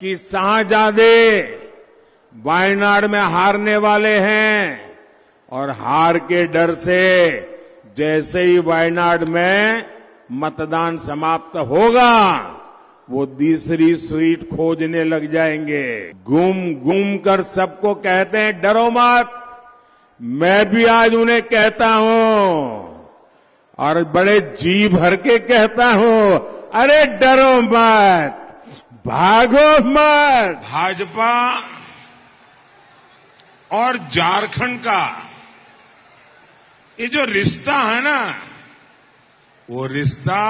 कि शाहजादे वायनाड में हारने वाले हैं और हार के डर से जैसे ही वायनाड में मतदान समाप्त होगा वो तीसरी सीट खोजने लग जाएंगे। घूम घूम कर सबको कहते हैं डरो मत। मैं भी आज उन्हें कहता हूं और बड़े जी भर के कहता हूं, अरे डरो मत, भागो मत। भाजपा और झारखंड का ये जो रिश्ता है ना, वो रिश्ता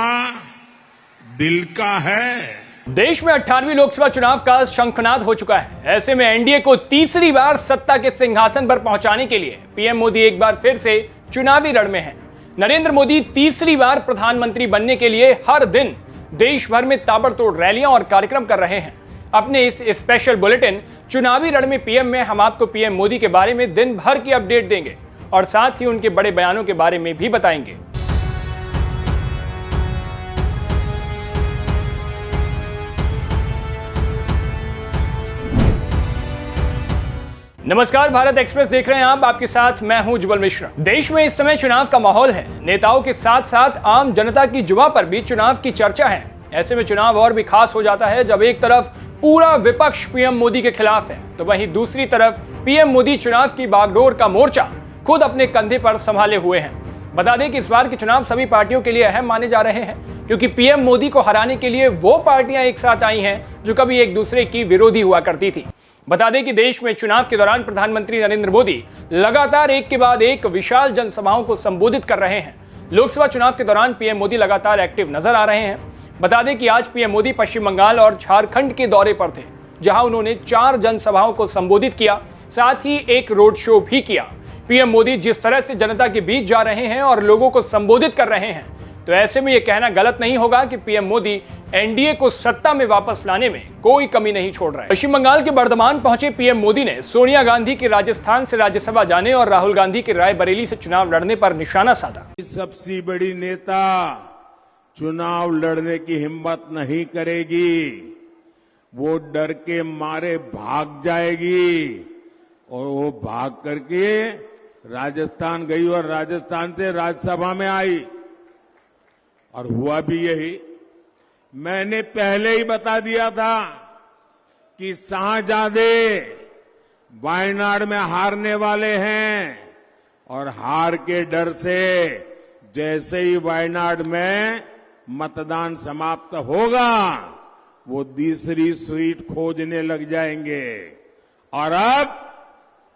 दिल का है। देश में 18वीं लोकसभा चुनाव का शंखनाद हो चुका है। ऐसे में एनडीए को तीसरी बार सत्ता के सिंहासन पर पहुंचाने के लिए पीएम मोदी एक बार फिर से चुनावी रण में हैं। नरेंद्र मोदी तीसरी बार प्रधानमंत्री बनने के लिए हर दिन देश भर में ताबड़तोड़ रैलियां और कार्यक्रम कर रहे हैं। अपने इस स्पेशल बुलेटिन चुनावी रण में पीएम में हम आपको पीएम मोदी के बारे में दिन भर की अपडेट देंगे और साथ ही उनके बड़े बयानों के बारे में भी बताएंगे। नमस्कार, भारत एक्सप्रेस देख रहे हैं आप। आपके साथ मैं हूं जुबल मिश्रा। देश में इस समय चुनाव का माहौल है। नेताओं के साथ साथ आम जनता की जुबान पर भी चुनाव की चर्चा है। ऐसे में चुनाव और भी खास हो जाता है जब एक तरफ पूरा विपक्ष पीएम मोदी के खिलाफ है, तो वहीं दूसरी तरफ पीएम मोदी चुनाव की बागडोर का मोर्चा खुद अपने कंधे पर संभाले हुए हैं। बता दें कि इस बार के चुनाव सभी पार्टियों के लिए अहम माने जा रहे हैं, क्योंकि पीएम मोदी को हराने के लिए वो पार्टियां एक साथ आई हैं जो कभी एक दूसरे की विरोधी हुआ करती थी। बता दें कि देश में चुनाव के दौरान प्रधानमंत्री नरेंद्र मोदी लगातार एक के बाद एक विशाल जनसभाओं को संबोधित कर रहे हैं। लोकसभा चुनाव के दौरान पीएम मोदी लगातार एक्टिव नजर आ रहे हैं। बता दें कि आज पीएम मोदी पश्चिम बंगाल और झारखंड के दौरे पर थे, जहां उन्होंने 4 जनसभाओं को संबोधित किया, साथ ही एक रोड शो भी किया। पीएम मोदी जिस तरह से जनता के बीच जा रहे हैं और लोगों को संबोधित कर रहे हैं, तो ऐसे में यह कहना गलत नहीं होगा कि पीएम मोदी एनडीए को सत्ता में वापस लाने में कोई कमी नहीं छोड़ रहे हैं। पश्चिम बंगाल के बर्धमान पहुंचे पीएम मोदी ने सोनिया गांधी की राजस्थान से राज्यसभा जाने और राहुल गांधी की रायबरेली से चुनाव लड़ने पर निशाना साधा। सबसे बड़ी नेता चुनाव लड़ने की हिम्मत नहीं करेगी, वो डर के मारे भाग जाएगी और वो भाग करके राजस्थान गई और राजस्थान से राज्यसभा में आई और हुआ भी यही। मैंने पहले ही बता दिया था कि शाहजादे वायनाड में हारने वाले हैं और हार के डर से जैसे ही वायनाड में मतदान समाप्त होगा वो तीसरी सीट खोजने लग जाएंगे। और अब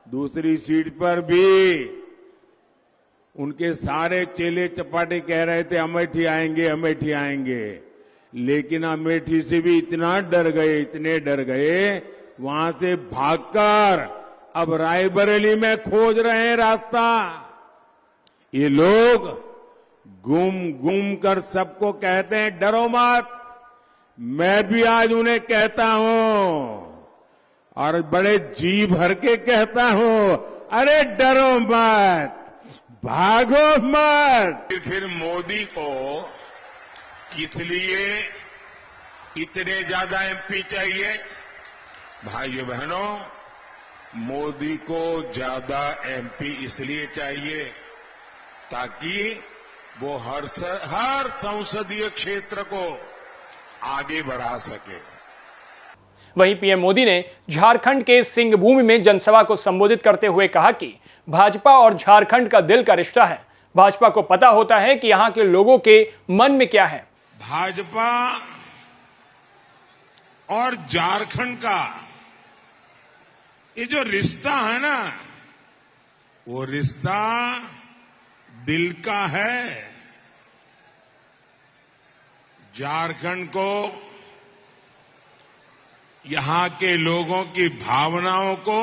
दूसरी सीट पर भी उनके सारे चेले चपाटे कह रहे थे अमेठी आएंगे, अमेठी आएंगे, लेकिन अमेठी से भी इतना डर गए, इतने डर गए, वहां से भागकर अब रायबरेली में खोज रहे हैं रास्ता। ये लोग घूम घूम कर सबको कहते हैं डरो मत। मैं भी आज उन्हें कहता हूं और बड़े जी भर के कहता हूं, अरे डरो मत, भागो मत। फिर मोदी को किस लिए इतने ज्यादा एमपी चाहिए? भाइयों बहनों, मोदी को ज्यादा एमपी इसलिए चाहिए ताकि वो हर संसदीय क्षेत्र को आगे बढ़ा सके। वहीं पीएम मोदी ने झारखंड के सिंहभूमि में जनसभा को संबोधित करते हुए कहा कि भाजपा और झारखंड का दिल का रिश्ता है। भाजपा को पता होता है कि यहां के लोगों के मन में क्या है। भाजपा और झारखंड का ये जो रिश्ता है ना, वो रिश्ता दिल का है। झारखंड को, यहां के लोगों की भावनाओं को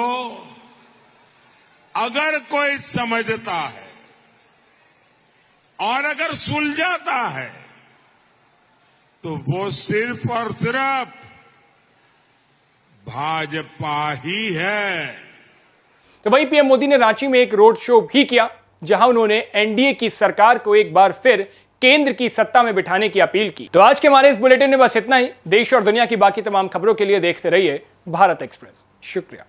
अगर कोई समझता है और अगर सुलझाता है तो वो सिर्फ और सिर्फ भाजपा ही है। तो वहीं पीएम मोदी ने रांची में एक रोड शो भी किया, जहां उन्होंने एनडीए की सरकार को एक बार फिर केंद्र की सत्ता में बिठाने की अपील की। तो आज के हमारे इस बुलेटिन में बस इतना ही। देश और दुनिया की बाकी तमाम खबरों के लिए देखते रहिए भारत एक्सप्रेस। शुक्रिया।